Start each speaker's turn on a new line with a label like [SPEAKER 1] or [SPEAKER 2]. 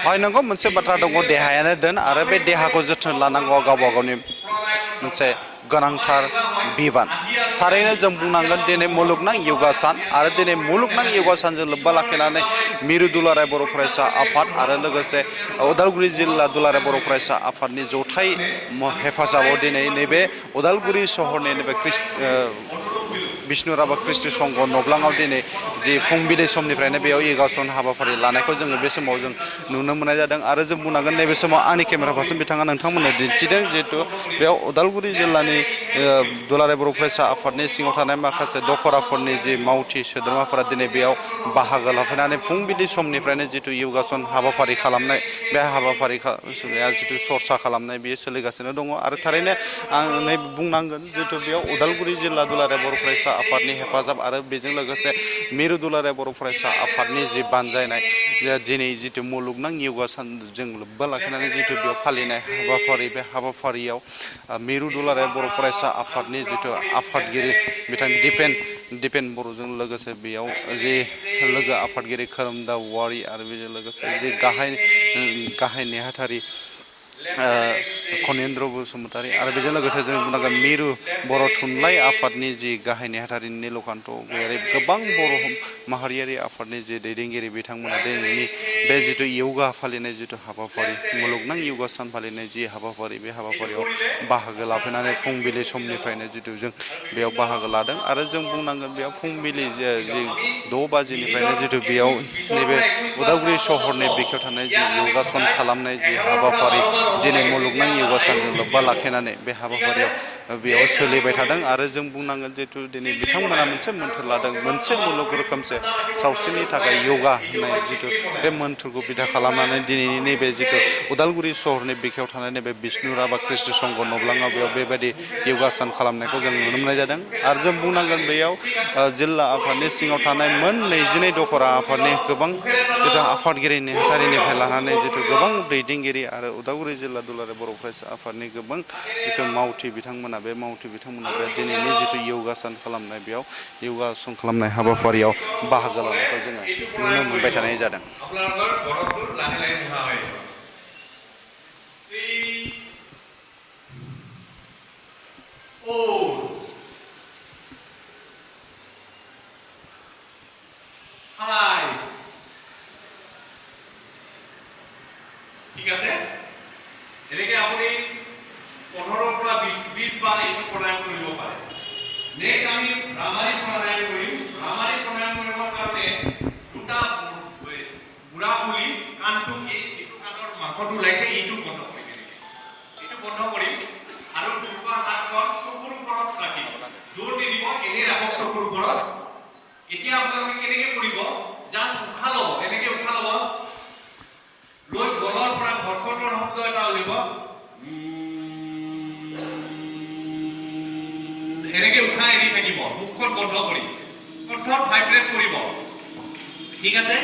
[SPEAKER 1] हय नंगौ मोनसे बाथ्रा दङ देहायानो दोन आरो बे देहाखौ जोथोन लानांगौआ गावबा गावनि मोनसे गोनांथार बिबान थारैनो जों बुंनांगोन दिनै मुलुगनां योगा सान आरो दिनै मुलुगनां योगा सानजों लोब्बा लाखिनानै मिरु दुलाराय बर' फरायसा आफाद आरो लोगोसे उदालगुरि जिल्ला दुलाराय बर' फरायसा आफादनि जथाय हेफाजाबाव दिनै नैबे उदालगुरि सहरनि नैबे बिष्णु राभा कृष्टि संघ नब्लाङाव दिनै जि फुंबिलि समनिफ्रायनो बेयाव योगासन हाबाफारि लानायखौ जोङो बे समाव जों नुनो मोननाय जादों आरो जों बुंनांगोन नैबे समाव आंनि केमेरा पार्सन बिथाङा नोंथांमोननो दिन्थिदों जिहेतु बेयाव उदालगुरि जिल्लानि दुलाराय बर' फरायसा आफादनि सिङाव थानाय माखासे दखराफोरनि जि मावथि सोद्रोमाफोरा दिनै बेयाव बाहागो लाफैनानै फुंबिलि समनिफ्रायनो जिथु योगासन हाबाफारि खालामनाय बे हाबाफारि जिथु सरसा खालामनाय बेयो सोलिगासिनो दङ आरो थारैनो आं नै बुंनांगोन जिहेतु बेयाव उदालगुरि जिल्ला दुलाराय बर' फरायसा आफादनि हेफाजाब आरो बेजों लोगोसे मिरु दुलाराय बर' फरायसा आफादनि जि बानजायनाय दिनै जिथु मुलुगनां योगा सानजों लोब्बा लाखिनानै जिथु बेयाव फालिनाय हाबाफारि बे हाबाफारियाव मिरु दुलाराय बर' फरायसा आफादनि जिथु आफादगिरि बिथां दिपेन बर'जों लोगोसे बेयाव जि लोगो आफादगिरि खोरोमदाव औवारि आरो बेजों लोगोसे जि गाहाय नेहाथारि खनिन्द्र बसुमतारी आरो बेजों लोगोसे जों बुंनांगोन मिरु बर' थुनलाइ आफादनि जि गाहाय नेहाथारि नीलकान्त गयारि गोबां बर' माहारियारि आफादनि जि दैदेनगिरि बिथांमोना दिनैनि बे जिथु योगा फालिनाय जिथु हाबाफारि मुलुगनां योगा सान फालिनाय जि हाबाफारि बे हाबाफारियाव बाहागो लाफैनानै फुंबिलि समनिफ्रायनो जिथु जों बेयाव बाहागो लादों आरो जों बुंनांगोन बेयाव फुंबिलि जि 6 बाजिनिफ्रायनो जिथु बेयाव नैबे उदालगुरि सहरनि बिखायाव थानाय जि योगासन खालामनाय जि हाबाफारि दिनै मुलुगनां योगा सानजों लोब्बा लाखिनानै बे हाबाफारियाव बेयाव सोलिबाय थादों आरो जों बुंनांगोन जिहेतु दिनै बिथांमोना मोनसे मोन्थोर लादों मोनसे मुलुग रोखोमसे सावस्रिनि थाखाय योगा होननाय जिथु बे मोन्थोरखौ बिथा खालामनानै दिनैनि नैबे जिथु उदालगुरि सहरनि बिखायाव थानाय नैबे बिष्णु राभा कृष्टि संघ नब्लाङाव बेयाव बेबायदि योगा सान खालामनायखौ जों नुनो मोननाय जादों आरो जों बुंनांगोन बेयाव जिल्ला आफादनि सिङाव थानाय मोन 22 दखरा आफादनि गोबां जिथु आफादगिरि नेहाथारिनिफ्राय लानानै जिथु गोबां दैदेनगिरि आरो उदालगुरि जिल्ला दुलाराय बर' फरायसा आफादनि गोबां जिथु मावथि बिथांमोना बे दिनैनि जिथु योगा सान खालामनाय बेयाव योगासन खालामनाय हाबाफारियाव बाहागो लानायखौ जोङो नुनो मोनबाय थानाय जादों।
[SPEAKER 2] ঠিক আছে এনেকে আপুনি 15 পৰা 20 বাৰ এইটো প্ৰাণায়াম কৰিব পাৰে নেক্সট আমি ভ্ৰামাৰী প্ৰাণায়াম কৰিম ভ্ৰামাৰী প্ৰাণায়াম কৰিবৰ কাৰণে দুটা বুঢ়া বুলি কাণটো এইটো কাণৰ মাথটো লাইছে এইটো বন্ধ কৰিম এইটো বন্ধ কৰিম আৰু দুটা হাতখন চকুৰ ওপৰত ৰাখিব জোৰ দি দিব এনে ৰাখক চকুৰ ওপৰত এতিয়া আপোনালোকে কেনেকৈ কৰিব জাস্ট উশাহ ল'ব এনেকৈ উশাহ ল'ব লৈ গলৰ পৰা ঘৰখনৰ শব্দ এটা ওলিব এনেকৈ উশাহ এৰি থাকিব মুখখন বন্ধ কৰি কণ্ঠত ভাইব্ৰেট কৰিব ঠিক আছে